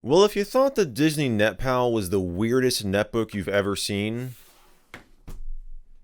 Well, if you thought the Disney NetPal was the weirdest netbook you've ever seen,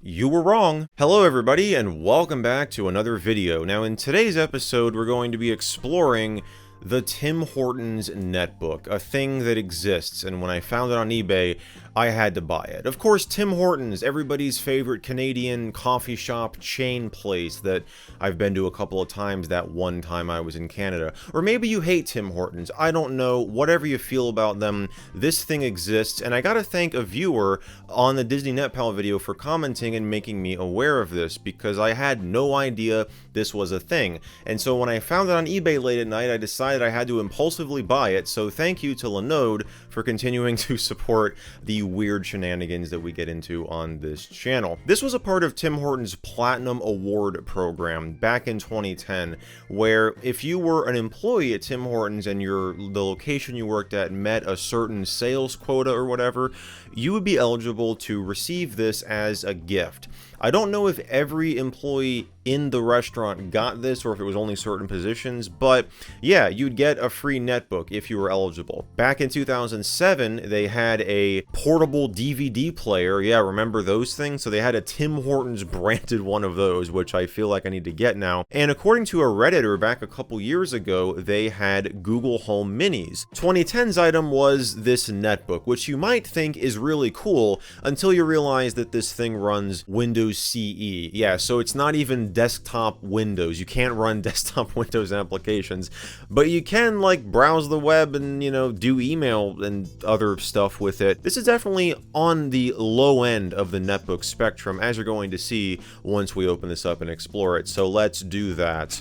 you were wrong. Hello everybody and welcome back to another video. Now in today's episode we're going to be exploring the Tim Hortons Netbook, a thing that exists, and when I found it on eBay, I had to buy it. Of course, Tim Hortons, everybody's favorite Canadian coffee shop chain place that I've been to a couple of times that one time I was in Canada. Or maybe you hate Tim Hortons, I don't know, whatever you feel about them, this thing exists, and I gotta thank a viewer on the Disney NetPal video for commenting and making me aware of this, because I had no idea this was a thing. And so when I found it on eBay late at night, I decided I had to impulsively buy it, so thank you to Linode for continuing to support the weird shenanigans that we get into on this channel. This was a part of Tim Hortons Platinum Award program back in 2010, where if you were an employee at Tim Hortons and the location you worked at met a certain sales quota or whatever, you would be eligible to receive this as a gift. I don't know if every employee in the restaurant got this or if it was only certain positions, but yeah, you'd get a free netbook if you were eligible. Back in 2007, they had a portable DVD player. Yeah, remember those things? So they had a Tim Hortons branded one of those, which I feel like I need to get now. And according to a Redditor back a couple years ago, they had Google Home Minis. 2010's item was this netbook, which you might think is really cool until you realize that this thing runs Windows CE. Yeah, so it's not even desktop Windows. You can't run desktop Windows applications, but you can like browse the web and, you know, do email and other stuff with it. This is definitely on the low end of the netbook spectrum, as you're going to see once we open this up and explore it. So let's do that.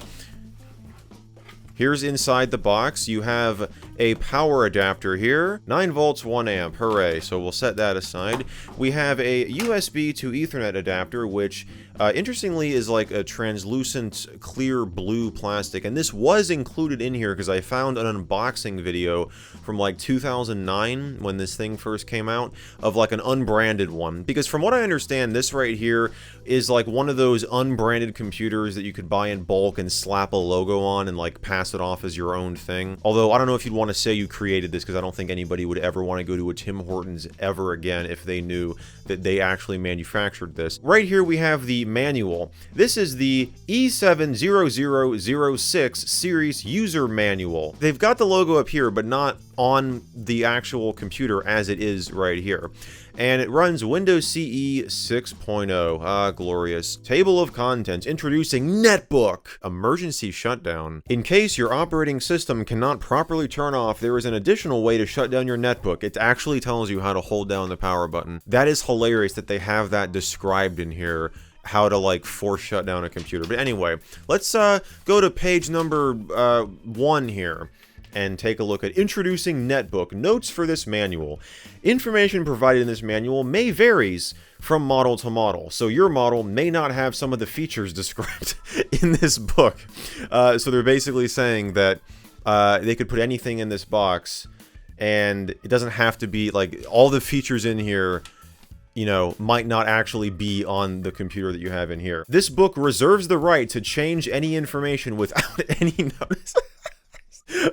Here's inside the box. You have a power adapter here, 9 volts, 1 amp, hooray. So we'll set that aside. We have a USB to Ethernet adapter, which interestingly is like a translucent clear blue plastic, and this was included in here because I found an unboxing video from like 2009 when this thing first came out of like an unbranded one, because from what I understand, this right here is like one of those unbranded computers that you could buy in bulk and slap a logo on and like pass it off as your own thing. Although I don't know if you'd want to say you created this, because I don't think anybody would ever want to go to a Tim Hortons ever again if they knew that they actually manufactured this. Right here we have the manual. This is the E70006 series user manual. They've got the logo up here, but not on the actual computer as it is right here. And it runs Windows CE 6.0. Ah, glorious. Table of contents. Introducing Netbook. Emergency shutdown. In case your operating system cannot properly turn off, there is an additional way to shut down your netbook. It actually tells you how to hold down the power button. That is hilarious that they have that described in here, how to like force shut down a computer. But anyway, let's go to page number 1 here and take a look at Introducing Netbook. Notes for this manual. Information provided in this manual may varies from model to model, so your model may not have some of the features described in this book. So they're basically saying that they could put anything in this box, and it doesn't have to be like all the features in here, you know, might not actually be on the computer that you have in here. This book reserves the right to change any information without any notice.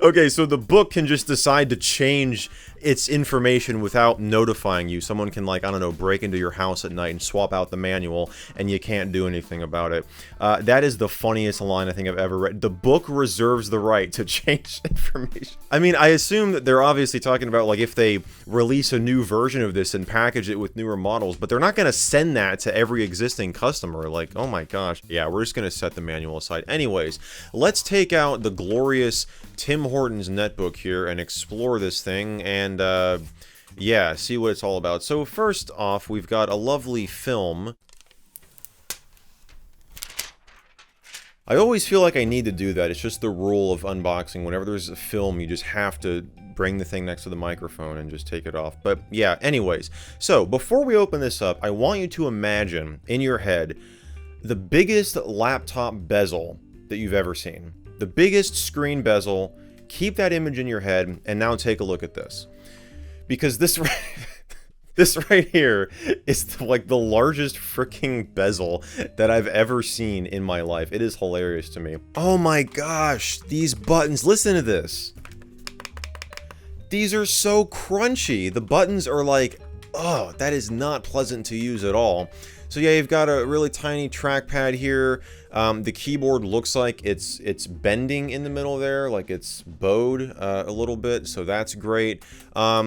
Okay, so the book can just decide to change its information without notifying you. Someone can, like, I don't know, break into your house at night and swap out the manual, and you can't do anything about it. That is the funniest line I think I've ever read. The book reserves the right to change information. I mean, I assume that they're obviously talking about, like, if they release a new version of this and package it with newer models, but they're not going to send that to every existing customer. Like, oh my gosh. Yeah, we're just going to set the manual aside. Anyways, let's take out the glorious Tim Hortons netbook here and explore this thing and yeah, see what it's all about. So first off, we've got a lovely film. I always feel like I need to do that. It's just the rule of unboxing. Whenever there's a film, you just have to bring the thing next to the microphone and just take it off. But yeah, anyways. So before we open this up, I want you to imagine in your head the biggest laptop bezel that you've ever seen. The biggest screen bezel. Keep that image in your head, and now take a look at this. Because this right here is like the largest freaking bezel that I've ever seen in my life. It is hilarious to me. Oh my gosh, these buttons, listen to this. These are so crunchy. The buttons are like, oh, that is not pleasant to use at all. So yeah, you've got a really tiny trackpad here. The keyboard looks like it's bending in the middle there, like it's bowed a little bit, so that's great. I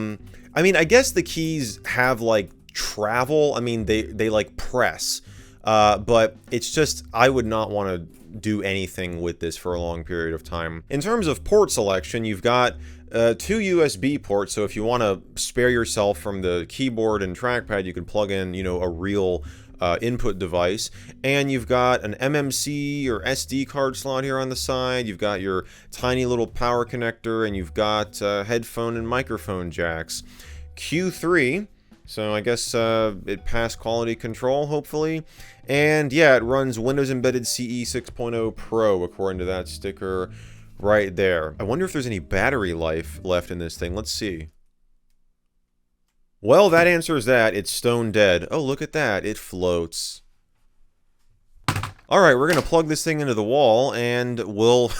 mean, I guess the keys have like travel. I mean, they like press, but it's just, I would not want to do anything with this for a long period of time. In terms of port selection, you've got 2 USB ports, so if you want to spare yourself from the keyboard and trackpad, you can plug in, you know, a real input device. And you've got an MMC or SD card slot here on the side. You've got your tiny little power connector, and you've got headphone and microphone jacks. Q3, so I guess it passed quality control, hopefully. And yeah, it runs Windows Embedded CE 6.0 Pro, according to that sticker right there. I wonder if there's any battery life left in this thing. Let's see. Well, that answers that. It's stone dead. Oh, look at that. It floats. Alright, we're going to plug this thing into the wall, and we'll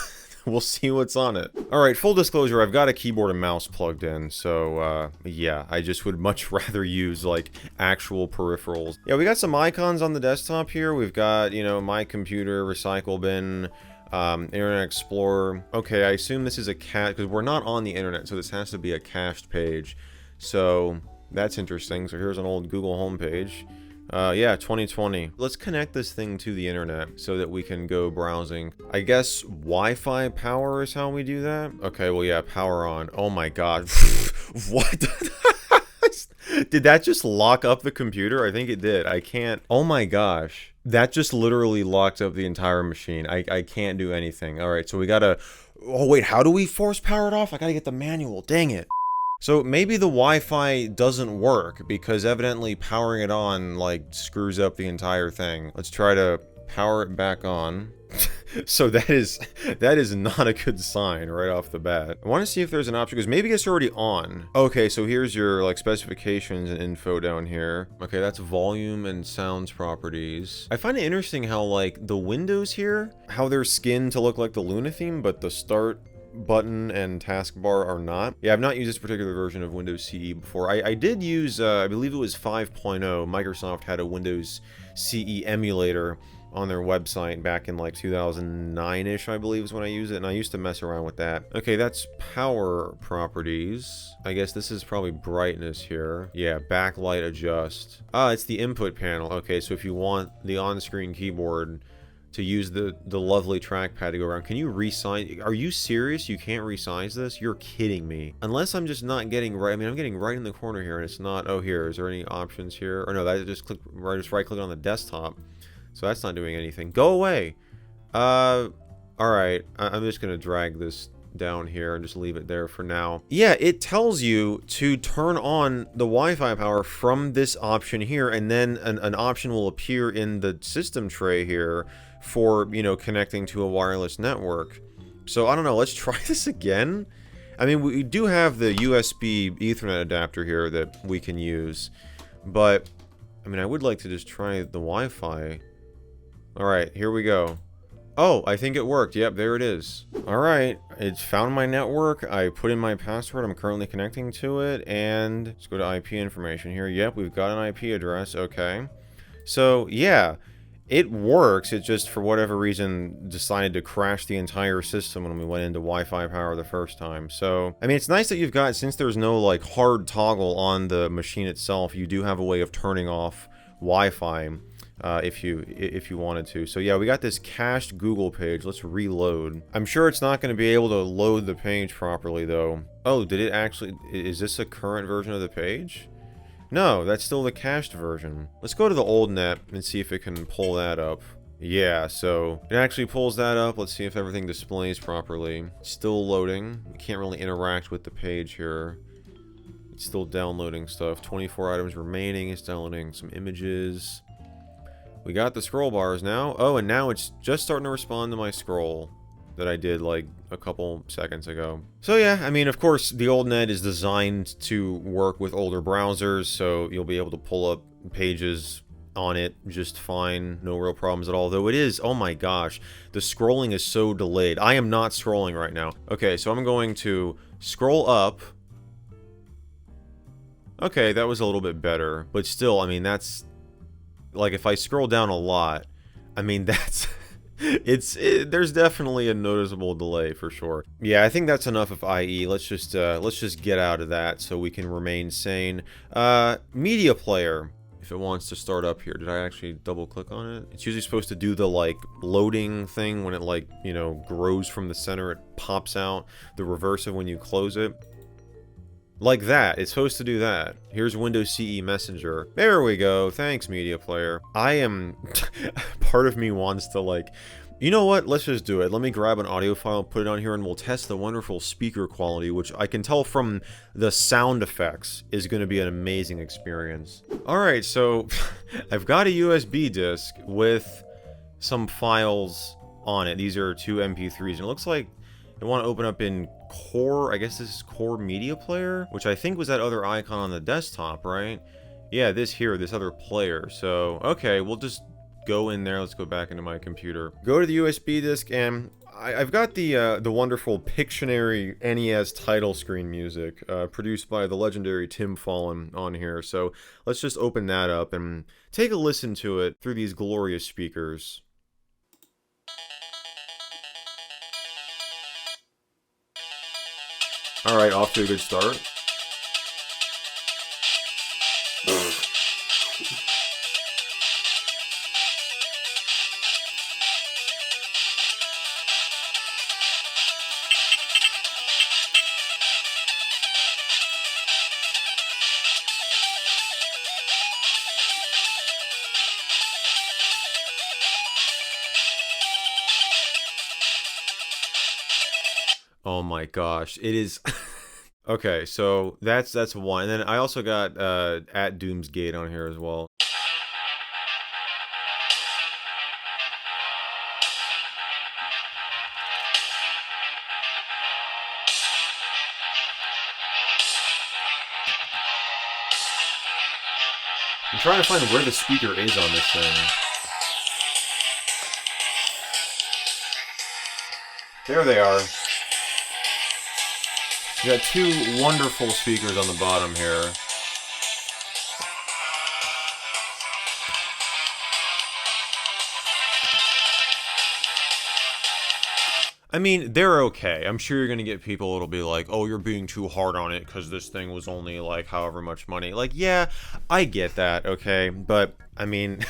see what's on it. Alright, full disclosure, I've got a keyboard and mouse plugged in, so, yeah, I just would much rather use, like, actual peripherals. Yeah, we got some icons on the desktop here. We've got, you know, my computer, recycle bin, Internet Explorer. Okay, I assume this is a cache, because we're not on the internet, so this has to be a cached page. So, that's interesting. So here's an old Google homepage. Yeah, 2020. Let's connect this thing to the internet so that we can go browsing. I guess Wi-Fi power is how we do that? Okay, well, yeah, power on. Oh my god. What? Did that just lock up the computer? I think it did. I can't. Oh my gosh. That just literally locked up the entire machine. I can't do anything. Alright, so we gotta... Oh wait, how do we force power it off? I gotta get the manual. Dang it. So maybe the Wi-Fi doesn't work because evidently powering it on like screws up the entire thing. Let's try to power it back on. So that is not a good sign right off the bat. I want to see if there's an option because maybe it's already on. Okay, so here's your like specifications and info down here. Okay, that's volume and sounds properties. I find it interesting how like the windows here, how they're skinned to look like the Luna theme, but the start button and taskbar are not. Yeah, I've not used this particular version of Windows CE before. I did use, I believe it was 5.0. Microsoft had a Windows CE emulator on their website back in like 2009-ish, I believe is when I used it, and I used to mess around with that. Okay, that's power properties. I guess this is probably brightness here. Yeah, backlight adjust. Ah, it's the input panel. Okay, so if you want the on-screen keyboard to use the lovely trackpad to go around. Can you resize? Are you serious? You can't resize this? You're kidding me. Unless I'm just not getting right. I mean, I'm getting right in the corner here, and it's not. Oh, here. Is there any options here? Or no, that just click. Just right click on the desktop. So that's not doing anything. Go away. All right. I'm just gonna drag this down here and just leave it there for now. Yeah, it tells you to turn on the Wi-Fi power from this option here, and then an option will appear in the system tray here for, you know, connecting to a wireless network. So I don't know, let's try this again. I mean, we do have the USB Ethernet adapter here that we can use, but I mean, I would like to just try the Wi-Fi. All right, here we go. Oh, I think it worked. Yep, there it is. All right, it's found my network. I put in my password. I'm currently connecting to it, and let's go to IP information here. Yep, we've got an IP address. Okay. So, yeah, it works. It just, for whatever reason, decided to crash the entire system when we went into Wi-Fi power the first time. So, I mean, it's nice that you've got, since there's no, like, hard toggle on the machine itself, you do have a way of turning off Wi-Fi. If you wanted to. So yeah, we got this cached Google page. Let's reload. I'm sure it's not going to be able to load the page properly though. Oh, did it actually? Is this a current version of the page? No, that's still the cached version. Let's go to the old net and see if it can pull that up. Yeah, so it actually pulls that up. Let's see if everything displays properly. Still loading. We can't really interact with the page here. It's still downloading stuff. 24 items remaining. It's downloading some images. We got the scroll bars now. Oh, and now it's just starting to respond to my scroll that I did like a couple seconds ago. So yeah, I mean, of course, the old net is designed to work with older browsers, so you'll be able to pull up pages on it just fine, no real problems at all. Though it is, oh my gosh, the scrolling is so delayed. I am not scrolling right now. Okay, so I'm going to scroll up, Okay, that was a little bit better, but still, I mean, that's like if I scroll down a lot, I mean, that's there's definitely a noticeable delay for sure. Yeah, I think that's enough of IE. Let's just get out of that so we can remain sane. Media player. If it wants to start up here, did I actually double click on it? It's usually supposed to do the like loading thing when it like, you know, grows from the center, it pops out. The reverse of when you close it. Like that. It's supposed to do that. Here's Windows CE Messenger. There we go. Thanks, media player. I am... part of me wants to, like... You know what? Let's just do it. Let me grab an audio file, put it on here, and we'll test the wonderful speaker quality, which I can tell from the sound effects is going to be an amazing experience. Alright, so... I've got a USB disk with some files on it. These are two MP3s, and it looks like I want to open up in Core, I guess this is Core Media Player, which I think was that other icon on the desktop, right? Yeah, this other player. So, okay, we'll just go in there. Let's go back into my computer. Go to the USB disk, and I've got the wonderful Pictionary NES title screen music, produced by the legendary Tim on here. So, let's just open that up and take a listen to it through these glorious speakers. Alright, off to a good start. Oh my gosh, it is... Okay, so that's one. And then I also got at Doomsgate on here as well. I'm trying to find where the speaker is on this thing. There they are. You got two wonderful speakers on the bottom here. I mean, they're okay. I'm sure you're gonna get people that'll be like, oh, you're being too hard on it because this thing was only like however much money. Like, yeah, I get that, okay? But, I mean...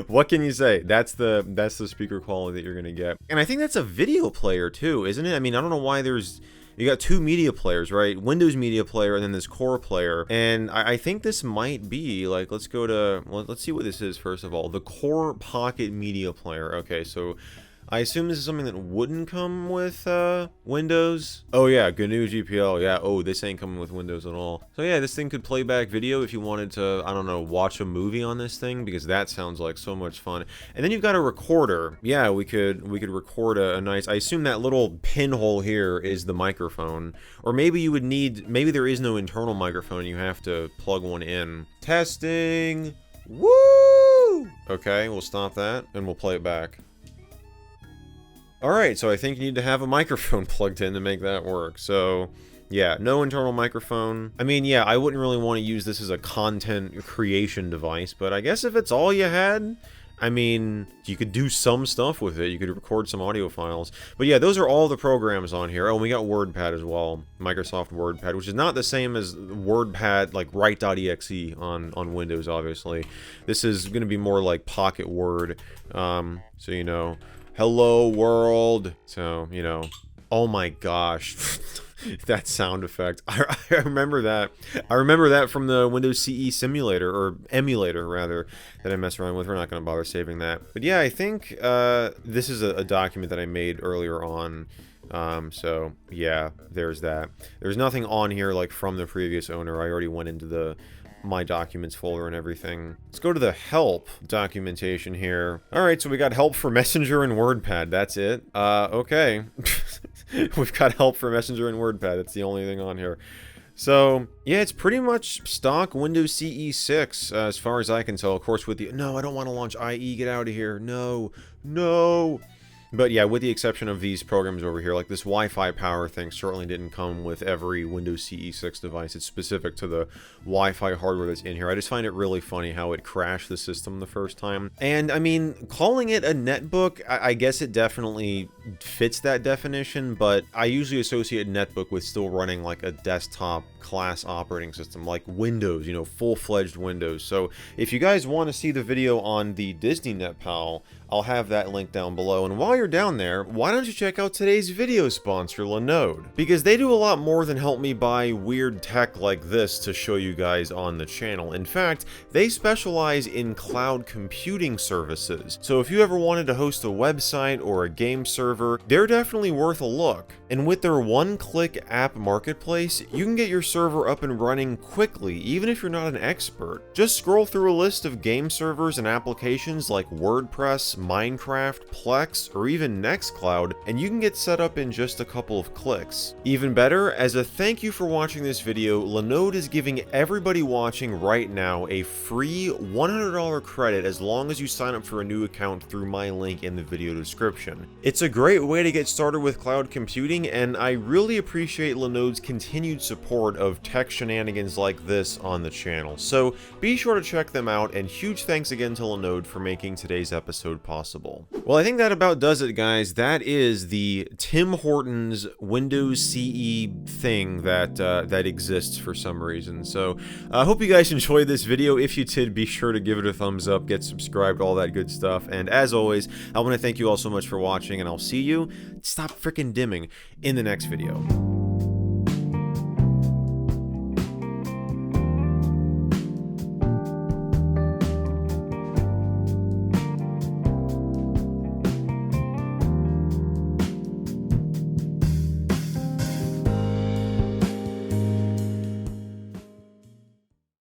What can you say? That's the speaker quality that you're gonna get. And I think that's a video player too, isn't it? I mean, I don't know why there's... You got two media players, right? Windows media player and then this Core player. And I think this might be, like, let's go to... Well, let's see what this is first of all. The Core Pocket Media Player. Okay, so... I assume this is something that wouldn't come with Windows. Oh yeah, GNU GPL. Yeah, oh, this ain't coming with Windows at all. So yeah, this thing could play back video if you wanted to, I don't know, watch a movie on this thing, because that sounds like so much fun. And then you've got a recorder. Yeah, we could record a nice... I assume that little pinhole here is the microphone. Or maybe you would need... Maybe there is no internal microphone and you have to plug one in. Testing! Woo! Okay, we'll stop that and we'll play it back. Alright, so I think you need to have a microphone plugged in to make that work. So, yeah, no internal microphone. I mean, yeah, I wouldn't really want to use this as a content creation device, but I guess if it's all you had, I mean, you could do some stuff with it. You could record some audio files. But yeah, those are all the programs on here. Oh, and we got WordPad as well. Microsoft WordPad, which is not the same as WordPad, like write.exe on Windows, obviously. This is going to be more like Pocket Word. So, you know... Hello world. So, you know, oh my gosh, that sound effect. I remember that. I remember that from the Windows CE simulator, or emulator rather, that I mess around with. We're not going to bother saving that. But yeah, I think this is a document that I made earlier on. So yeah, there's that. There's nothing on here like from the previous owner. I already went into the my documents folder and everything. Let's go to the help documentation here. Alright, so we got help for Messenger and WordPad. That's it. Okay. We've got help for Messenger and WordPad. That's the only thing on here. So, yeah, it's pretty much stock Windows CE 6, as far as I can tell. Of course, with the... No, I don't want to launch IE. Get out of here. No. No. But yeah, with the exception of these programs over here, like this Wi-Fi power thing certainly didn't come with every Windows CE 6 device. It's specific to the Wi-Fi hardware that's in here. I just find it really funny how it crashed the system the first time. And I mean, calling it a netbook, I guess it definitely fits that definition, but I usually associate netbook with still running like a desktop class operating system, like Windows, you know, full-fledged Windows. So if you guys want to see the video on the Disney NetPal, I'll have that link down below. And while you're down there, why don't you check out today's video sponsor, Linode? Because they do a lot more than help me buy weird tech like this to show you guys on the channel. In fact, they specialize in cloud computing services. So if you ever wanted to host a website or a game server, they're definitely worth a look. And with their one-click app marketplace, you can get your server up and running quickly, even if you're not an expert. Just scroll through a list of game servers and applications like WordPress, Minecraft, Plex, or even Nextcloud, and you can get set up in just a couple of clicks. Even better, as a thank you for watching this video, Linode is giving everybody watching right now a free $100 credit as long as you sign up for a new account through my link in the video description. It's a great way to get started with cloud computing, and I really appreciate Linode's continued support of tech shenanigans like this on the channel. So be sure to check them out, and huge thanks again to Linode for making today's episode possible. Well, I think that about does it, guys. That is the Tim Hortons Windows CE thing that exists for some reason. So I hope you guys enjoyed this video. If you did, be sure to give it a thumbs up, get subscribed, all that good stuff. And as always, I want to thank you all so much for watching, and I'll see you, stop freaking dimming, in the next video.